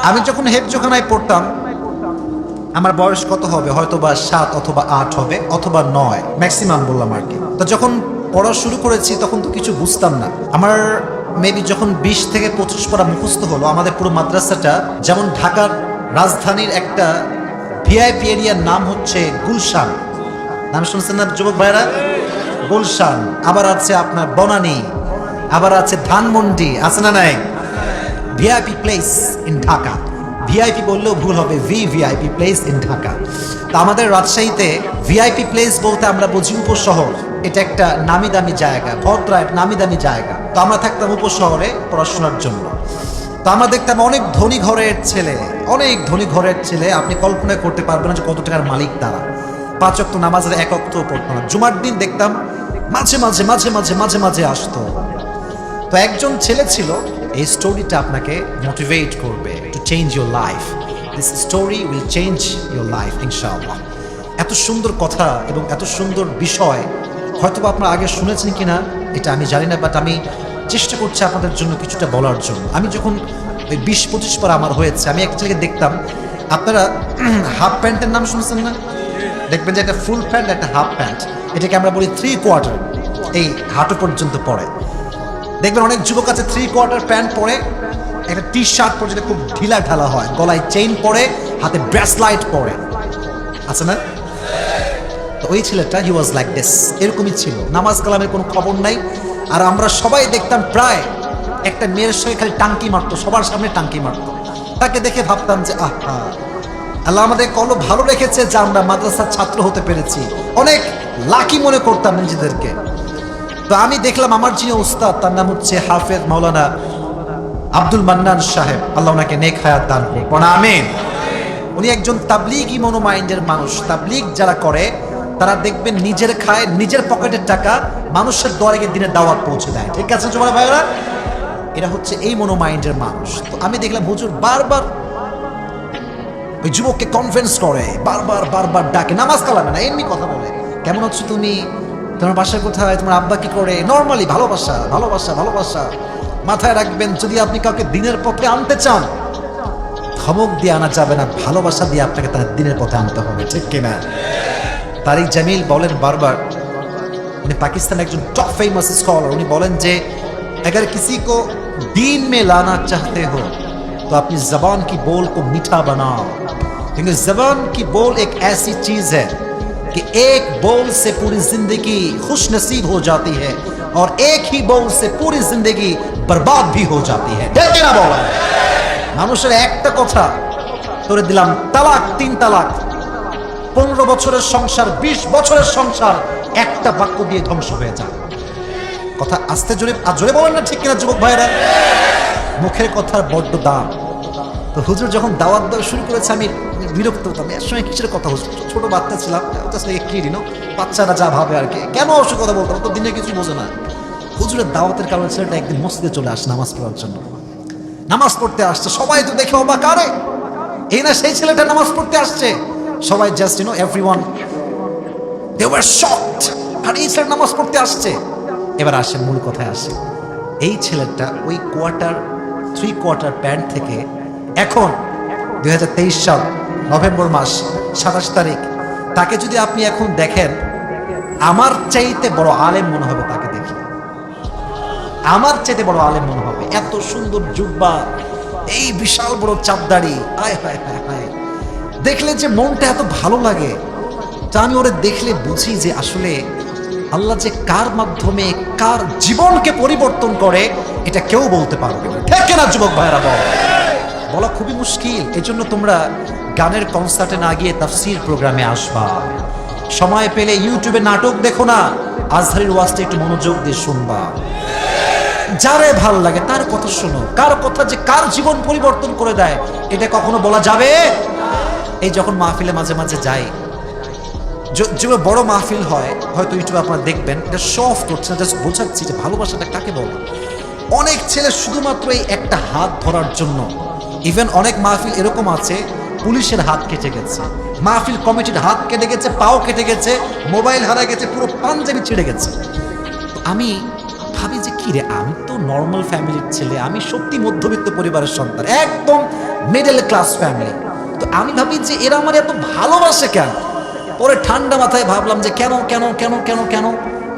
আমি যখন হেফজোখানায় পড়তাম, আমার বয়স কত হবে, হয়তো বা 7 অথবা 8 হবে অথবা 9 ম্যাক্সিমাম বললাম আর কি। তো যখন পড়া শুরু করেছি তখন তো কিছু বুঝতাম না। আমার মেবি যখন 20 থেকে 25 পড়া মুখস্থ হলো, আমাদের পুরো মাদ্রাসাটা, যেমন ঢাকার রাজধানীর একটা ভিআইপি এরিয়ার নাম হচ্ছে গুলশান, নাম শুনছেন না যুবক ভাইরা? গুলশান, আবার আছে আপনার বনানী, আবার আছে ধানমন্ডি, আছে না নাই? VIP place in Dhaka, VIP বললেও ভুল হবে, ভিআইপি প্লেস ইন ঢাকা। তা আমাদের রাজশাহীতে ভিআইপি প্লেস বলতে আমরা বুঝি উপশহর। এটা একটা নামি দামি জায়গা, ভদ্র এক নামি দামি জায়গা। তো আমরা থাকতাম উপশহরে পড়াশোনার জন্য। তো আমরা দেখতাম অনেক ধনী ঘরের ছেলে, অনেক ধনী ঘরের ছেলে, আপনি কল্পনা করতে পারবেন না যে কত টাকার মালিক তারা। 5 ওয়াক্ত নামাজের 1 ওয়াক্ত পড়তো না। জুমার দিন দেখতাম মাঝে মাঝে মাঝে মাঝে মাঝে মাঝে আসতো। তো একজন ছেলে ছিল, এই স্টোরিটা আপনাকে মোটিভেট করবে to change your life. This story will change your life ইনশাআল্লাহ। এত সুন্দর কথা এবং এত সুন্দর বিষয় হয়তো আপনারা আগে শুনেছেন কিনা এটা আমি জানি না, বাট আমি চেষ্টা করছি আপনাদের জন্য কিছুটা বলার জন্য। আমি যখন ওই 20-25 পর আমার হয়েছে, আমি এক ছেলেকে দেখতাম, আপনারা হাফ প্যান্টের নাম শুনেছেন না? দেখবেন যে একটা ফুল প্যান্ট একটা হাফ প্যান্ট, এটাকে আমরা বলি 3 কোয়ার্টার, এই হাঁটু পর্যন্ত পরে। দেখবেন অনেক যুবক আছে 3 কোয়ার্টার প্যান্ট পরে, একটা টি শার্ট পরে যেটা খুব ঢিলা ঢালা হয়, গলায় চেইন পরে, হাতে ব্রেসলাইট পরে, আছে না? তো ওই ছেলেটা হি ওয়াজ লাইক দিস, এরকমই ছিল, নামাজ কালামের কোনো খবর নাই। আর আমরা সবাই দেখতাম প্রায় একটা মেয়ের সঙ্গে খালি টাঙ্কি মারতো, সবার সামনে টাঙ্কি মারতো। তাকে দেখে ভাবতাম যে আহা, আল্লাহ আমাদের কত ভালো রেখেছে যে আমরা মাদ্রাসার ছাত্র হতে পেরেছি, অনেক লাকি মনে করতাম নিজেদেরকে। তো আমি দেখলাম আমার যিনি উস্তাদ, তার নাম হচ্ছে হাফেজ মাওলানা আব্দুল মান্নান সাহেব, আল্লাহ ওনাকে নেক হায়াত দান করুন, আমিন। উনি একজন তাবলীগী মনোমাইন্ডের মানুষ। তাবলীগ যারা করে তারা দেখবেন নিজের খায়, নিজের পকেটের টাকা মানুষের দরে দিনের দাওয়াত পৌঁছে দেয়, ঠিক আছে যুবক ভাইরা? এরা হচ্ছে এই মনোমাইন্ডের মানুষ। তো আমি দেখলাম হুজুর বারবার ওই যুবককে কনফারেন্স করে, বারবার বারবার ডাকে, নামাজ কালামে না, এমনি কথা বলে, কেমন হচ্ছে তুমি, তোমার বাসা কোথায়, তোমার আব্বা কি করে, নর্মালি ভালোবাসা ভালোবাসা ভালোবাসা। মাথায় রাখবেন, যদি আপনি কাউকে দিনের পথে আনতে চান, ধমক দিয়ে আনা যাবে না, ভালোবাসা দিয়ে আপনাকে তার দিনের পথে আনতে হবে, ঠিক কিনা? তারিক জামিল বলেন বারবার, উনি পাকিস্তানের একজন টপ ফেমাস স্কলার, উনি বলেন যে अगर किसी को दीन में लाना चाहते हो तो अपनी जबान की बोल को मीठा बनाओ, क्योंकि जबान की बोल एक ऐसी चीज है कि एक बोल से पूरी जिंदगी खुश नसीब हो जाती है और एक ही बोल से पूरी जिंदगी बर्बाद भी हो जाती है। ঠিক না বলা? মানুষের একটা কথা তোরে দিলাম তালাক, 3 তালাক, 15 বছরের সংসার, 20 বছরের সংসার একটা বাক্য দিয়ে ধ্বংস হয়ে যায়। কথা আস্তে জোরে জোরে বলেন না, ঠিক কিনা যুবক ভাইরা? মুখের কথার বড্ড দাম। তো হুজুর যখন দাওয়াত দেওয়া শুরু করেছে, আমি বিরক্ত হতাম, এর সঙ্গে কিসের কথা হচ্ছে, ছোট বাচ্চা ছিলাম, কি দিন বাচ্চারা যা ভাবে আর কি, কেন অবশ্য কথা বলতাম, তো দিনে কিছু বোঝে না। হুজুরের দাওয়াতের কারণে ছেলেটা একদিন মসজিদে চলে আসে নামাজ পড়ার জন্য। নামাজ পড়তে আসছে, সবাই তো দেখে অবাক, আরে এই না সেই ছেলেটা নামাজ পড়তে আসছে। সবাই just everyone they were shocked, আর এই ছেলে নামাজ পড়তে আসছে। এবার আসে মূল কথায় আসে, এই ছেলেটা ওই 3 কোয়ার্টার প্যান্ট থেকে এখন 2023 সাল নভেম্বর মাস 27 তারিখ, তাকে যদি আপনি এখন দেখেন, আমার চাইতে বড় আলেম মনে হবে তাকে দেখে, আমার চাইতে বড় আলেম মনে হবে। এত সুন্দর জুব্বা, এই বিশাল বড় চাপদাড়ি, আয় হায় হায় হায়, দেখলে যে মনটা এত ভালো লাগে। তা আমি ওরে দেখলে বুঝি যে আসলে আল্লাহ যে কার মাধ্যমে কার জীবনকে পরিবর্তন করে এটা কেউ বলতে পারবে না, ঠিক না যুবক ভাইরা? বলা খুবই মুশকিল। এই জন্য তোমরা গানের কনসার্টে না গিয়ে তাফসীর প্রোগ্রামে আসবা, সময় পেলে ইউটিউবে নাটক দেখো না, আজহারের ওয়াজটা একটু মনোযোগ দিয়ে শুনবা, যারে ভাল লাগে তার কথা শোনো। কার কথা যে কার জীবন পরিবর্তন করে দেয় এটা কখনো বলা যাবে? এই যখন মাহফিলে মাঝে মাঝে যাই, যেগুলো বড় মাহফিল হয়, হয়তো ইউটিউবে আপনারা দেখবেন, এটা শো অফ করছে না, জাস্ট বোঝাচ্ছি যে ভালোবাসাটা কাকে বলে। অনেক ছেলে শুধুমাত্র এই একটা হাত ধরার জন্য, ইভেন অনেক মাহফিল এরকম আছে পুলিশের হাত কেটে গেছে, মাহফিল কমিটির হাত কেটে গেছে, পাও কেটে গেছে, মোবাইল হারা গেছে, পুরো পাঞ্জাবি ছিঁড়ে গেছে। আমি ভাবি যে কি রে, আমি তো নর্মাল ফ্যামিলির ছেলে, আমি সত্যি মধ্যবিত্ত পরিবারের সন্তান, একদম মিডল ক্লাস ফ্যামিলি, তো আমি ভাবি যে এরা আমার এত ভালোবাসে কেন। পরে ঠান্ডা মাথায় ভাবলাম যে কেন কেন কেন কেন কেন।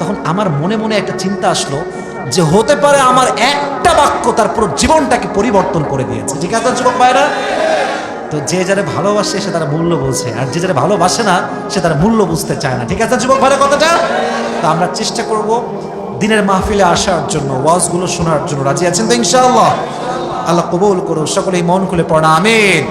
তখন আমার মনে মনে একটা চিন্তা আসলো যে হতে পারে আমার একটা বাক্য তার পুরো জীবনটাকে পরিবর্তন করে দিয়েছে। ঠিক আছে যুবক ভাইরা? তো যে যারা ভালোবাসে সে তার মূল্য বোঝে, আর যে যারা ভালোবাসে না সে তার মূল্য বুঝতে চায় না। ঠিক আছে যুবক ভাইরা কথাটা? তো আমরা চেষ্টা করব দিনের মাহফিলে আসার জন্য, ওয়াজগুলো শোনার জন্য। রাজি আছেন তো ইনশাআল্লাহ? আল্লাহ কবুল করুন। সকলেই মন খুলে পড়া আমিন।